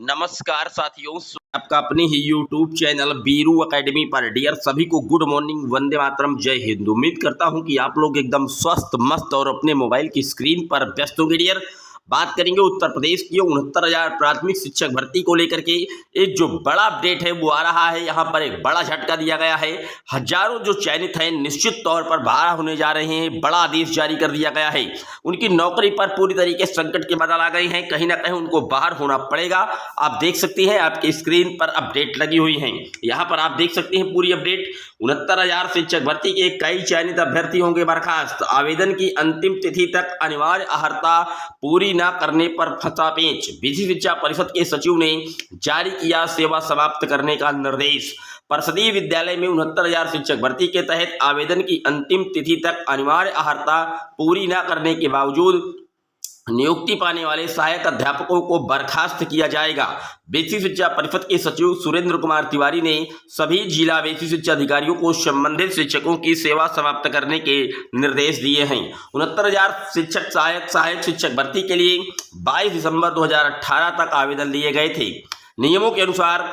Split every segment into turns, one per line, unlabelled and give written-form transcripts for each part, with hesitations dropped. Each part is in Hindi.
नमस्कार साथियों, आपका अपने ही YouTube चैनल बीरू एकेडमी पर डियर सभी को गुड मॉर्निंग, वंदे मातरम, जय हिंद। उम्मीद करता हूं कि आप लोग एकदम स्वस्थ मस्त और अपने मोबाइल की स्क्रीन पर व्यस्त होंगे। डियर बात करेंगे उत्तर प्रदेश की 69,000 प्राथमिक शिक्षक भर्ती को लेकर के एक जो बड़ा अपडेट है वो आ रहा है। यहाँ पर एक बड़ा झटका दिया गया है। हजारों जो चयनित हैं निश्चित तौर पर बाहर होने जा रहे हैं। बड़ा आदेश जारी कर दिया गया है। उनकी नौकरी पर पूरी तरीके से संकट के बादल आ गए हैं। कहीं ना कहीं उनको बाहर होना पड़ेगा। आप देख सकती हैं, आपकी स्क्रीन पर अपडेट लगी हुई हैं। यहाँ पर आप देख सकते हैं पूरी अपडेट। 69,000 शिक्षक भर्ती के कई चयनित अभ्यर्थी होंगे बर्खास्त। आवेदन की अंतिम तिथि तक अनिवार्य अर्हता पूरी न करने पर फंसा पेच। विधि शिक्षा परिषद के सचिव ने जारी किया सेवा समाप्त करने का निर्देश। परिषदीय विद्यालय में 69,000 शिक्षक भर्ती के तहत आवेदन की अंतिम तिथि तक अनिवार्य अर्हता पूरी न करने के बावजूद नियुक्ति पाने वाले सहायक अध्यापकों को बर्खास्त किया जाएगा। बेसिक शिक्षा परिषद के सचिव सुरेंद्र कुमार तिवारी ने सभी जिला बेसिक शिक्षा अधिकारियों को संबंधित शिक्षकों की सेवा समाप्त करने के निर्देश दिए हैं। 69,000 शिक्षक सहायक शिक्षक भर्ती के लिए 22 दिसंबर 2018 तक आवेदन लिए गए थे। नियमों के अनुसार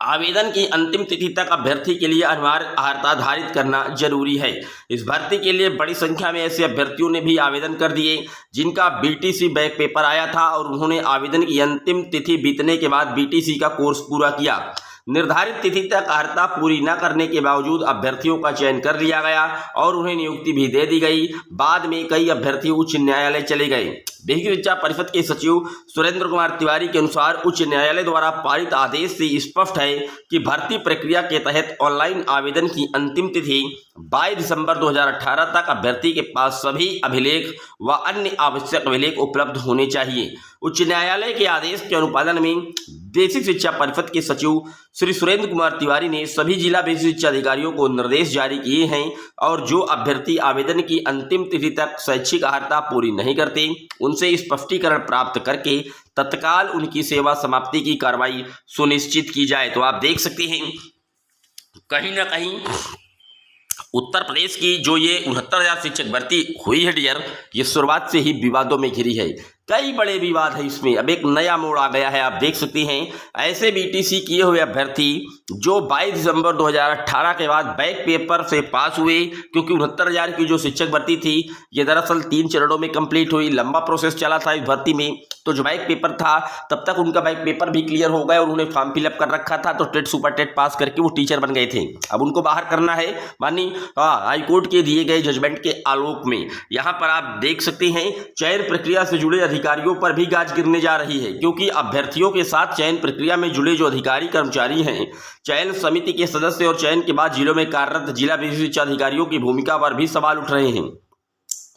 आवेदन की अंतिम तिथि तक अभ्यर्थी के लिए अनिवार्य अर्हता धारित करना जरूरी है। इस भर्ती के लिए बड़ी संख्या में ऐसे अभ्यर्थियों ने भी आवेदन कर दिए जिनका बीटीसी बैक पेपर आया था और उन्होंने आवेदन की अंतिम तिथि बीतने के बाद बीटीसी का कोर्स पूरा किया। निर्धारित तिथि तक अर्हता पूरी न करने के बावजूद अभ्यर्थियों का चयन कर लिया गया और उन्हें नियुक्ति भी दे दी गई। बाद में कई अभ्यर्थी उच्च न्यायालय चले गए। बेसिक शिक्षा परिषद के सचिव सुरेंद्र कुमार तिवारी के अनुसार उच्च न्यायालय द्वारा पारित आदेश से स्पष्ट है कि भर्ती प्रक्रिया के तहत ऑनलाइन आवेदन की अंतिम तिथि 22 दिसंबर 2018 तक अभ्यर्थी के पास सभी अभिलेख व अन्य आवश्यक अभिलेख उपलब्ध होने चाहिए। उच्च न्यायालय के आदेश के अनुपालन में बेसिक शिक्षा परिषद के सचिव श्री सुरेंद्र कुमार तिवारी ने सभी जिला बेसिक शिक्षा अधिकारियों को निर्देश जारी किए हैं और जो अभ्यर्थी आवेदन की अंतिम तिथि तक शैक्षिक अर्हता पूरी नहीं करते उनसे स्पष्टीकरण प्राप्त करके तत्काल उनकी सेवा समाप्ति की कार्रवाई सुनिश्चित की जाए। तो आप देख सकते हैं कहीं ना कहीं उत्तर प्रदेश की जो ये 69,000 शिक्षक भर्ती हुई है डियर, ये शुरुआत से ही विवादों में घिरी है। कई बड़े विवाद है इसमें। अब एक नया मोड़ आ गया है। आप देख सकते हैं ऐसे बीटीसी किए हुए अभ्यर्थी जो 22 दिसंबर 2018 के बाद बैक पेपर से पास हुए, क्योंकि 69,000 की जो शिक्षक भर्ती थी ये दरअसल 3 चरणों में कंप्लीट हुई। लंबा प्रोसेस चला था इस भर्ती में। तो जो बैक पेपर था तब तक उनका बैक पेपर भी क्लियर हो गया और उन्होंने फॉर्म फिलअप कर रखा था। तो टेट सुपर टेट पास करके वो टीचर बन गए थे। अब उनको बाहर करना है मानी हाईकोर्ट के दिए गए जजमेंट के आलोक में। यहाँ पर आप देख सकते हैं चयन प्रक्रिया से जुड़े अधिकारियों पर भी गाज गिरने जा रही है, क्योंकि अभ्यर्थियों के साथ चयन प्रक्रिया में जुड़े जो अधिकारी कर्मचारी हैं, चयन समिति के सदस्य और चयन के बाद जिलों में कार्यरत जिला बेसिक शिक्षा अधिकारियों की भूमिका पर भी सवाल उठ रहे हैं।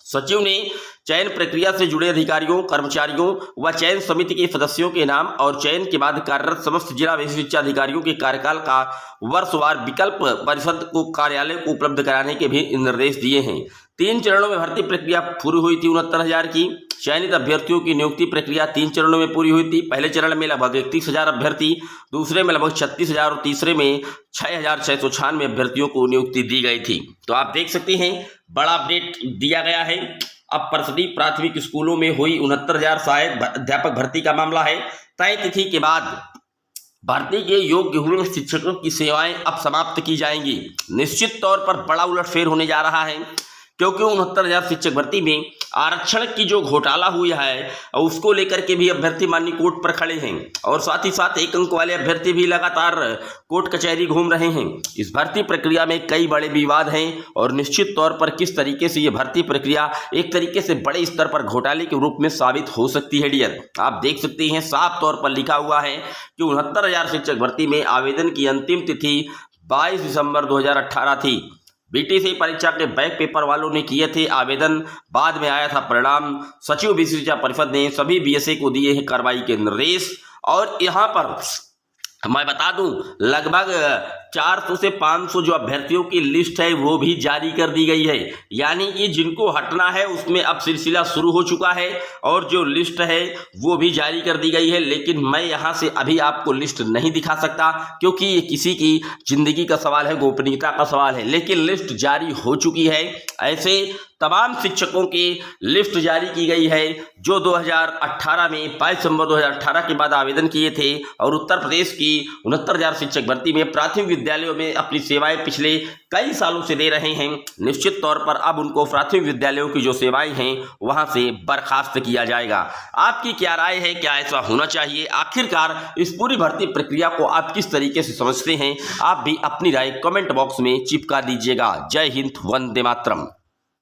सचिव ने चयन प्रक्रिया से जुड़े अधिकारियों कर्मचारियों व चयन समिति के सदस्यों के नाम और चयन के बाद कार्यरत समस्त जिला बेसिक शिक्षा अधिकारियों के कार्यकाल का वर्षवार विकल्प परिषद को कार्यालय को उपलब्ध कराने के भी निर्देश दिए हैं। 3 चरणों में भर्ती प्रक्रिया पूरी हुई थी 69,000 की। चयनित अभ्यर्थियों की नियुक्ति प्रक्रिया 3 चरणों में पूरी हुई थी। पहले चरण में लगभग 31,000 अभ्यर्थी, दूसरे में लगभग 36,000 और तीसरे में 6,696 अभ्यर्थियों को नियुक्ति दी गई थी। तो आप देख सकते हैं बड़ा अपडेट दिया गया है। अब परिषदीय प्राथमिक स्कूलों में हुई 69,000 सहायक अध्यापक भर्ती का मामला है। तय तिथि के बाद भर्ती के योग्य हुए शिक्षकों की सेवाएं अब समाप्त की जाएंगी। निश्चित तौर पर बड़ा उलटफेर होने जा रहा है, क्योंकि 69,000 शिक्षक भर्ती में आरक्षण की जो घोटाला हुआ है उसको लेकर के भी अभ्यर्थी माननीय कोर्ट पर खड़े हैं और साथ ही साथ 1 अंक वाले अभ्यर्थी भी लगातार कोर्ट कचहरी घूम रहे हैं। इस भर्ती प्रक्रिया में कई बड़े विवाद हैं और निश्चित तौर पर किस तरीके से ये भर्ती प्रक्रिया एक तरीके से बड़े स्तर पर घोटाले के रूप में साबित हो सकती है डियर। आप देख सकते हैं साफ तौर पर लिखा हुआ है कि 69,000 शिक्षक भर्ती में आवेदन की अंतिम तिथि 22 दिसंबर 2018 थी। बीटीसी परीक्षा के बैक पेपर वालों ने किए थे आवेदन, बाद में आया था परिणाम। सचिव बेसिक शिक्षा परिषद ने सभी बीएसए को दिए हैं कार्रवाई के निर्देश। और यहाँ पर मैं बता दूं लगभग 400 से 500 जो अभ्यर्थियों की लिस्ट है वो भी जारी कर दी गई है। यानी कि जिनको हटना है उसमें अब सिलसिला शुरू हो चुका है और जो लिस्ट है वो भी जारी कर दी गई है। लेकिन मैं यहां से अभी आपको लिस्ट नहीं दिखा सकता क्योंकि ये किसी की जिंदगी का सवाल है, गोपनीयता का सवाल है। लेकिन लिस्ट जारी हो चुकी है। ऐसे तमाम शिक्षकों की लिस्ट जारी की गई है जो 2018 में 22 दिसंबर 2018 के बाद आवेदन किए थे और उत्तर प्रदेश की 69,000 शिक्षक भर्ती में प्राथमिक विद्यालयों में अपनी सेवाएं पिछले कई सालों से दे रहे हैं। निश्चित तौर पर अब उनको प्राथमिक विद्यालयों की जो सेवाएं हैं वहां से बर्खास्त किया जाएगा। आपकी क्या राय है, क्या ऐसा होना चाहिए? आखिरकार इस पूरी भर्ती प्रक्रिया को आप किस तरीके से समझते हैं? आप भी अपनी राय कमेंट बॉक्स में चिपका दीजिएगा। जय हिंद, वंदे मातरम।